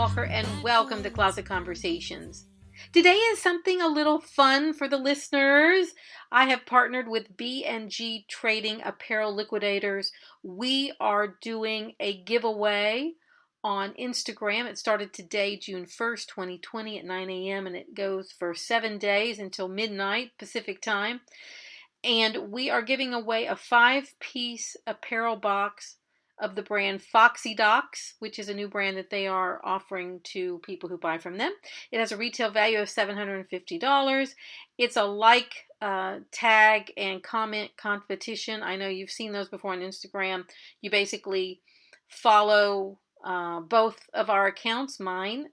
Walker, and welcome to Closet Conversations. Today is something a little fun for the listeners. I have partnered with B&G Trading Apparel Liquidators. We are doing a giveaway on Instagram. It started today, June 1st, 2020 at 9 a.m. and it goes for 7 days until midnight Pacific time. And we are giving away a 5-piece apparel box of the brand Foxy Docs, which is a new brand that they are offering to people who buy from them. It has a retail value of $750. It's a tag, and comment competition. I know you've seen those before on Instagram. You basically follow both of our accounts, mine,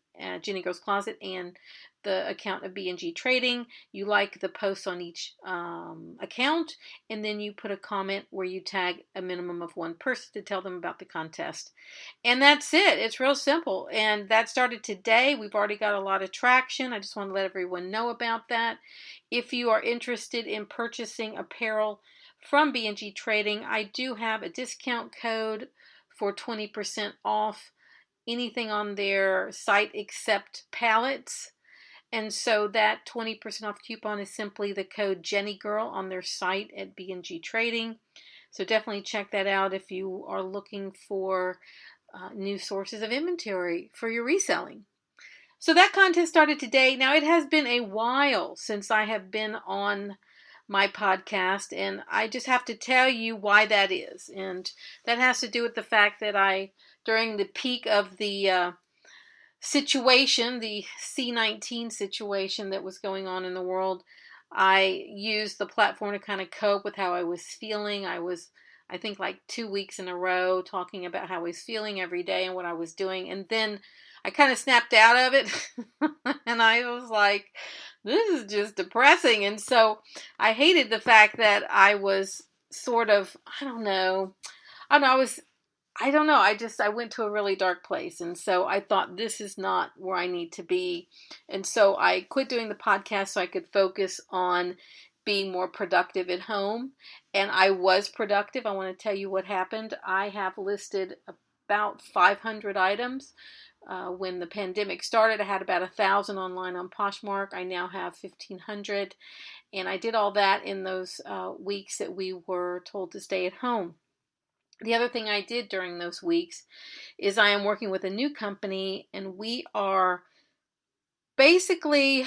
Jennie Girls Closet, and the account of B&G Trading. You like the posts on each account, and then you put a comment where you tag a minimum of one person to tell them about the contest. And that's it. It's real simple. And that started today. We've already got a lot of traction. I just want to let everyone know about that. If you are interested in purchasing apparel from B&G Trading, I do have a discount code for 20% off anything on their site except palettes. And so that 20% off coupon is simply the code JennieGirl on their site at B&G Trading. So definitely check that out if you are looking for new sources of inventory for your reselling. So that contest started today. Now, it has been a while since I have been on my podcast, and I just have to tell you why that is. And that has to do with the fact that during the peak of the situation, the C-19 situation that was going on in the world, I used the platform to kind of cope with how I was feeling. I think like 2 weeks in a row talking about how I was feeling every day and what I was doing. And then I kind of snapped out of it and I was like, this is just depressing. And so I hated the fact that I was sort of, I went to a really dark place. And so I thought, this is not where I need to be. And so I quit doing the podcast so I could focus on being more productive at home. And I was productive. I want to tell you what happened. I have listed about 500 items. When the pandemic started, I had about 1,000 online on Poshmark. I now have 1,500. And I did all that in those weeks that we were told to stay at home. The other thing I did during those weeks is I am working with a new company, and we are basically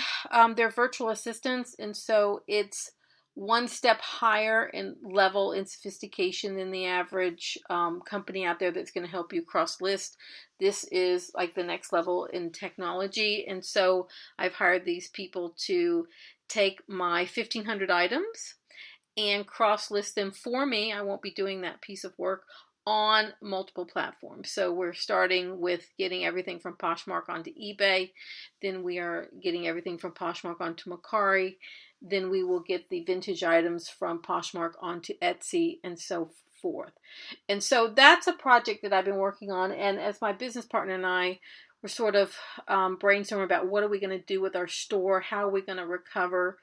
they're virtual assistants, and so it's one step higher in level in sophistication than the average company out there that's going to help you cross-list. This is like the next level in technology, and so I've hired these people to take my 1,500 items and cross-list them for me. I won't be doing that piece of work on multiple platforms. So we're starting with getting everything from Poshmark onto eBay. Then we are getting everything from Poshmark onto Mercari. Then we will get the vintage items from Poshmark onto Etsy and so forth. And so that's a project that I've been working on. And as my business partner and I were sort of brainstorming about what are we going to do with our store? How are we going to recover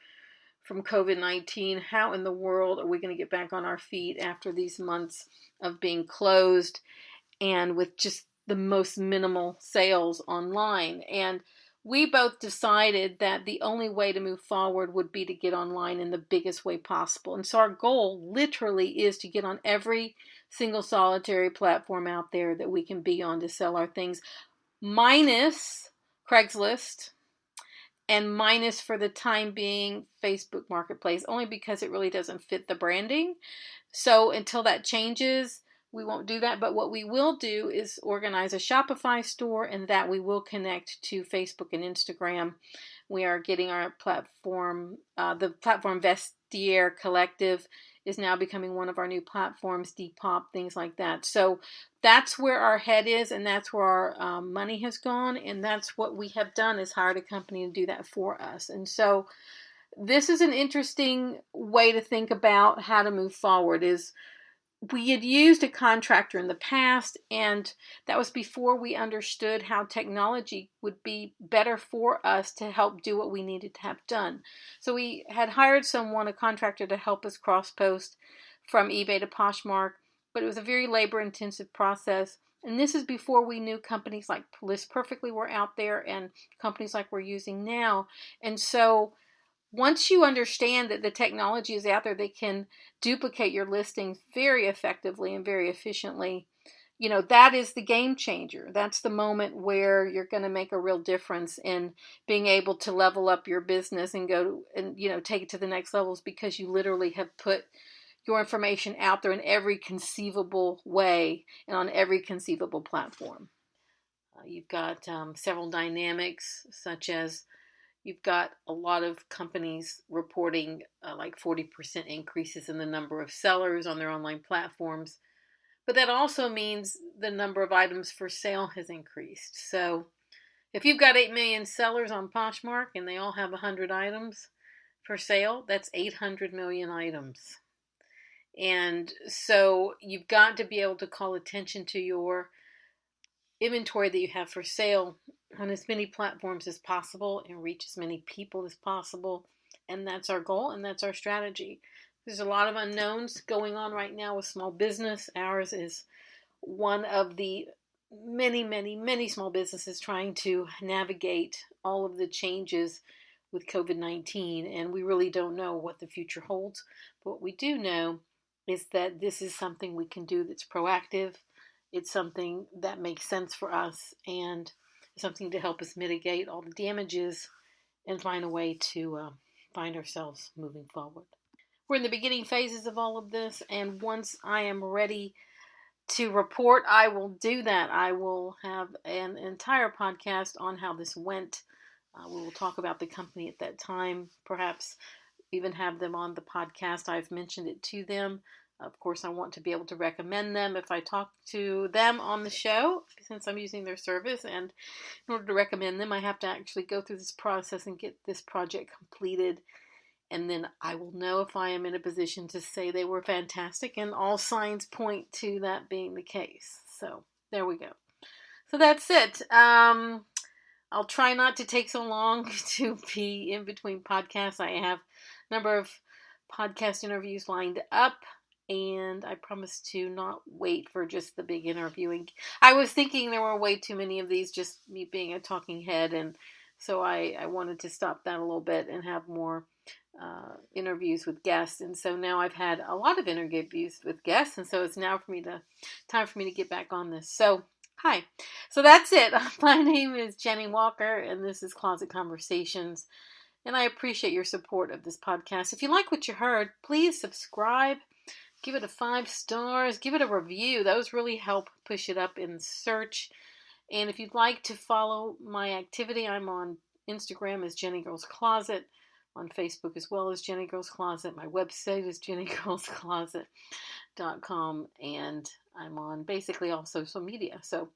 from COVID-19? How in the world are we going to get back on our feet after these months of being closed and with just the most minimal sales online? And we both decided that the only way to move forward would be to get online in the biggest way possible. And so our goal literally is to get on every single solitary platform out there that we can be on to sell our things, minus Craigslist, and minus for the time being Facebook Marketplace, only because it really doesn't fit the branding. So until that changes, we won't do that. But what we will do is organize a Shopify store, and that we will connect to Facebook and Instagram. We are getting our platform, the platform Vestiaire Collective is now becoming one of our new platforms, Depop, things like that. So that's where our head is, and that's where our money has gone, and that's what we have done, is hired a company to do that for us. And so this is an interesting way to think about how to move forward. Is we had used a contractor in the past, and that was before we understood how technology would be better for us to help do what we needed to have done. So we had hired a contractor, to help us cross-post from eBay to Poshmark, but it was a very labor-intensive process. And this is before we knew companies like List Perfectly were out there and companies like we're using now. And so once you understand that the technology is out there that can duplicate your listings very effectively and very efficiently, that is the game changer. That's the moment where you're going to make a real difference in being able to level up your business and go and, take it to the next levels, because you literally have put your information out there in every conceivable way and on every conceivable platform. You've got several dynamics, such as you've got a lot of companies reporting like 40% increases in the number of sellers on their online platforms. But that also means the number of items for sale has increased. So if you've got 8 million sellers on Poshmark and they all have 100 items for sale, that's 800 million items. And so you've got to be able to call attention to your inventory that you have for sale on as many platforms as possible and reach as many people as possible. And that's our goal, and that's our strategy. There's a lot of unknowns going on right now with small business. Ours is one of the many, many, many small businesses trying to navigate all of the changes with COVID-19, and we really don't know what the future holds. But what we do know is that this is something we can do that's proactive. It's something that makes sense for us, and something to help us mitigate all the damages and find a way to find ourselves moving forward. We're in the beginning phases of all of this, and once I am ready to report, I will do that. I will have an entire podcast on how this went. We will talk about the company at that time, perhaps even have them on the podcast. I've mentioned it to them. Of course, I want to be able to recommend them if I talk to them on the show, since I'm using their service. And in order to recommend them, I have to actually go through this process and get this project completed. And then I will know if I am in a position to say they were fantastic, and all signs point to that being the case. So there we go. So that's it. I'll try not to take so long to be in between podcasts. I have a number of podcast interviews lined up, and I promise to not wait for just the big interviewing. I was thinking there were way too many of these, just me being a talking head, and so I wanted to stop that a little bit and have more interviews with guests. And so now I've had a lot of interviews with guests, and so it's now time for me to get back on this. So hi. So that's it. My name is Jennie Walker, and this is Closet Conversations. And I appreciate your support of this podcast. If you like what you heard, please subscribe. Give it a 5 stars. Give it a review. Those really help push it up in search. And if you'd like to follow my activity, I'm on Instagram as Jennie Girls Closet, on Facebook as well as Jennie Girls Closet. My website is jenniegirlscloset.com, and I'm on basically all social media. So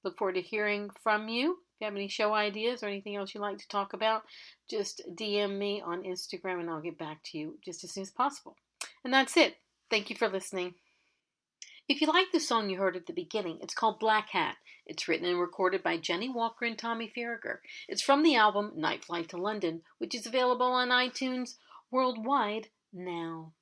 look forward to hearing from you. If you have any show ideas or anything else you'd like to talk about, just DM me on Instagram and I'll get back to you just as soon as possible. And that's it. Thank you for listening. If you like the song you heard at the beginning, it's called Black Hat. It's written and recorded by Jennie Walker and Tommy Farragher. It's from the album Night Flight to London, which is available on iTunes worldwide now.